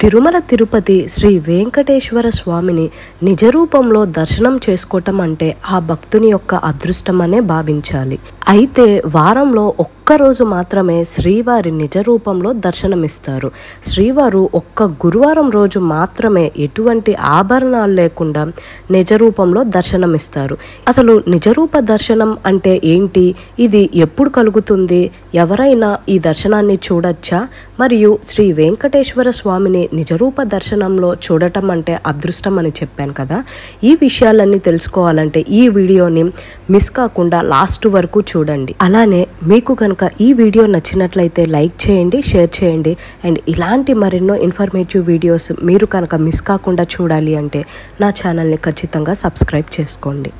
తిరుమల తిరుపతి శ్రీ వెంకటేశ్వర స్వామిని నిజ రూపంలో దర్శనం చేసుకోవటం అంటే ఆ భక్తుని యొక్క అదృష్టమనే భావించాలి. అయితే వారంలో ఒక్కరోజు మాత్రమే శ్రీవారి నిజ రూపంలో దర్శనమిస్తారు. శ్రీవారు ఒక్క గురువారం రోజు మాత్రమే ఎటువంటి ఆభరణాలు లేకుండా నిజ రూపంలో దర్శనమిస్తారు. అసలు నిజరూప దర్శనం అంటే ఏంటి, ఇది ఎప్పుడు కలుగుతుంది, ఎవరైనా ఈ దర్శనాన్ని చూడొచ్చా, మరియు శ్రీ వెంకటేశ్వర స్వామిని నిజరూప దర్శనంలో చూడటం అంటే అదృష్టం అని చెప్పాను కదా. ఈ విషయాలన్నీ తెలుసుకోవాలంటే ఈ వీడియోని మిస్ కాకుండా లాస్ట్ వరకు చూడండి. అలానే మీకు కనుక ఈ వీడియో నచ్చినట్లయితే లైక్ చేయండి, షేర్ చేయండి. అండ్ ఇలాంటి మరెన్నో ఇన్ఫర్మేటివ్ వీడియోస్ మీరు కనుక మిస్ కాకుండా చూడాలి అంటే నా ఛానల్ని ఖచ్చితంగా సబ్స్క్రైబ్ చేసుకోండి.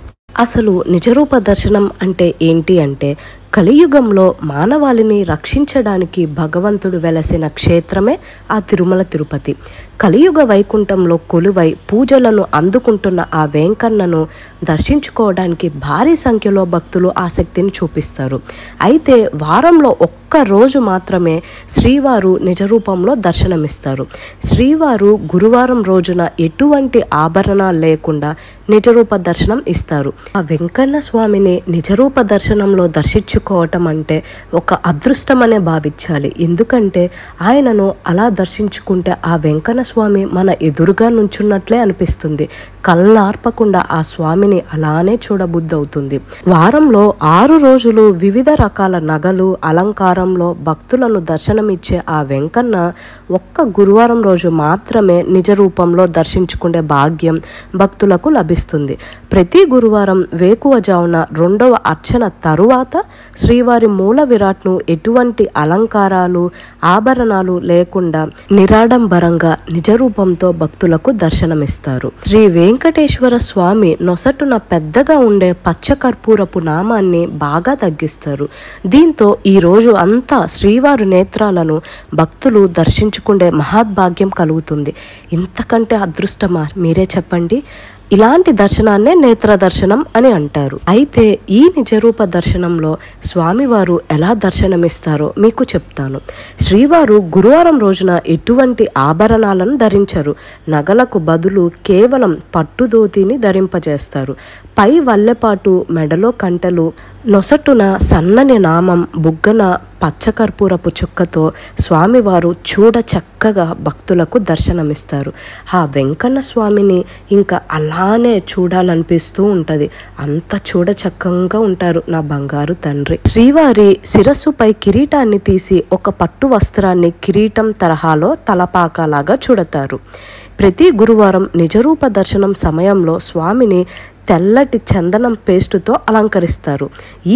అసలు నిజరూప దర్శనం అంటే ఏంటి అంటే, కలియుగంలో మానవాళిని రక్షించడానికి భగవంతుడు వెలసిన క్షేత్రమే ఆ తిరుమల తిరుపతి. కలియుగ వైకుంఠంలో కొలువై పూజలను అందుకుంటున్న ఆ వెంకన్నను దర్శించుకోవడానికి భారీ సంఖ్యలో భక్తులు ఆసక్తిని చూపిస్తారు. అయితే వారంలో ఒక్క రోజు మాత్రమే శ్రీవారు నిజరూపంలో దర్శనమిస్తారు. శ్రీవారు గురువారం రోజున ఎటువంటి ఆభరణాలు లేకుండా నిజరూప దర్శనం ఇస్తారు. ఆ వెంకన్న స్వామిని నిజరూప దర్శనంలో దర్శించుకోవటం అంటే ఒక అదృష్టం అనే భావించాలి. ఎందుకంటే ఆయనను అలా దర్శించుకుంటే ఆ వెంకన్న స్వామి మన ఎదురుగా నుంచున్నట్లే అనిపిస్తుంది. కళ్ళార్పకుండా ఆ స్వామిని అలానే చూడబుద్ధి అవుతుంది. వారంలో 6 రోజులు వివిధ రకాల నగలు అలంకారంలో భక్తులను దర్శనమిచ్చే ఆ వెంకన్న ఒక్క గురువారం రోజు మాత్రమే నిజ రూపంలో దర్శించుకునే భాగ్యం భక్తులకు లభిస్తుంది. ప్రతి గురువారం వేకువజామున 2వ అర్చన తరువాత శ్రీవారి మూల విరాట్ను ఎటువంటి అలంకారాలు ఆభరణాలు లేకుండా నిరాడంబరంగా నిజ రూపంతో భక్తులకు దర్శనమిస్తారు. శ్రీ వెంకటేశ్వర స్వామి నొసటున పెద్దగా ఉండే పచ్చకర్పూరపు నామాన్ని బాగా తగ్గిస్తారు. దీంతో ఈ రోజు అంతా శ్రీవారి నేత్రాలను భక్తులు దర్శించుకునే మహాద్భాగ్యం కలుగుతుంది. ఇంతకంటే అదృష్టమా మీరే చెప్పండి. ఇలాంటి దర్శనాన్నే నేత్ర దర్శనం అని అంటారు. అయితే ఈ నిజరూప దర్శనంలో స్వామివారు ఎలా దర్శనమిస్తారో మీకు చెప్తాను. శ్రీవారు గురువారం రోజున ఎటువంటి ఆభరణాలను ధరించరు. నగలకు బదులు కేవలం పట్టుదోతిని ధరింపజేస్తారు. పై వల్లెపాటు, మెడలో కంటెలు, నొసటున సన్నని నామం, బుగ్గన పచ్చకర్పూరపు చుక్కతో స్వామివారు చూడ చక్కగా భక్తులకు దర్శనమిస్తారు. ఆ వెంకన్న స్వామిని ఇంకా అలానే చూడాలనిపిస్తూ ఉంటది. అంత చూడ చక్కగా ఉంటారు నా బంగారు తండ్రి. శ్రీవారి శిరస్సుపై కిరీటాన్ని తీసి ఒక పట్టు వస్త్రాన్ని కిరీటం తరహాలో తలపాకలాగా చుడతారు. ప్రతి గురువారం నిజరూప దర్శనం సమయంలో స్వామిని తెల్లటి చందనం పేస్టుతో అలంకరిస్తారు.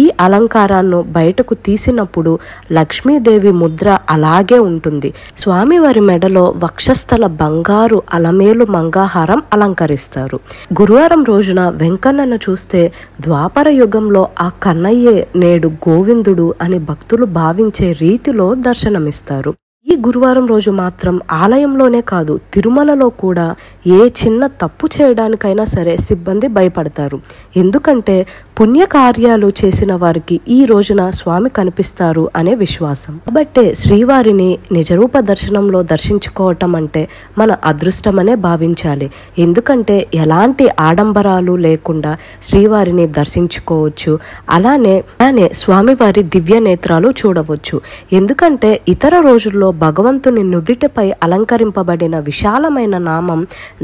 ఈ అలంకారాన్ని బయటకు తీసినప్పుడు లక్ష్మీదేవి ముద్ర అలాగే ఉంటుంది. స్వామివారి మెడలో వక్షస్థల బంగారు అలమేలు మంగాహారం అలంకరిస్తారు. గురువారం రోజున వెంకన్నను చూస్తే ద్వాపర యుగంలో ఆ కన్నయ్యే నేడు గోవిందుడు అని భక్తులు భావించే రీతిలో దర్శనమిస్తారు. ఈ గురువారం రోజు మాత్రం ఆలయంలోనే కాదు, తిరుమలలో కూడా ఏ చిన్న తప్పు చేయడానికైనా సరే సిబ్బంది భయపడతారు. ఎందుకంటే పుణ్యకార్యాలు చేసిన వారికి ఈ రోజున స్వామి కనిపిస్తారు అనే విశ్వాసం. కాబట్టే శ్రీవారిని నిజరూప దర్శనంలో దర్శించుకోవటం అంటే మన అదృష్టమనే భావించాలి. ఎందుకంటే ఎలాంటి ఆడంబరాలు లేకుండా శ్రీవారిని దర్శించుకోవచ్చు. అలానే స్వామివారి దివ్య నేత్రాలు చూడవచ్చు. ఎందుకంటే ఇతర రోజుల్లో భగవంతుని నుదిటిపై అలంకరింపబడిన విశాలమైన నామం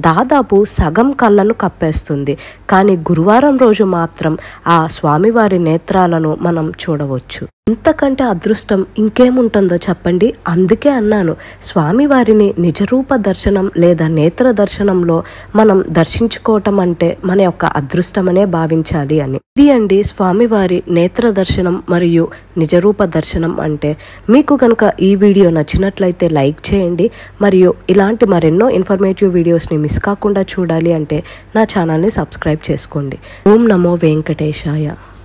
దాదాపు సగం కళ్ళను కప్పేస్తుంది. కానీ గురువారం రోజు మాత్రం ఆ స్వామివారి నేత్రాలను మనం చూడవచ్చు. ఇంతకంటే అదృష్టం ఇంకేముంటుందో చెప్పండి. అందుకే అన్నాను, స్వామివారిని నిజరూప దర్శనం లేదా నేత్ర దర్శనంలో మనం దర్శించుకోవటం అంటే మన యొక్క అదృష్టమనే భావించాలి అని. ఇది అండి స్వామివారి నేత్ర దర్శనం మరియు నిజరూప దర్శనం అంటే. మీకు కనుక ఈ వీడియో నచ్చినట్లయితే లైక్ చేయండి. మరియు ఇలాంటి మరెన్నో ఇన్ఫర్మేటివ్ వీడియోస్ని మిస్ కాకుండా చూడాలి అంటే నా ఛానల్ని సబ్స్క్రైబ్ చేసుకోండి. ఓం నమో వెంకటేశాయ.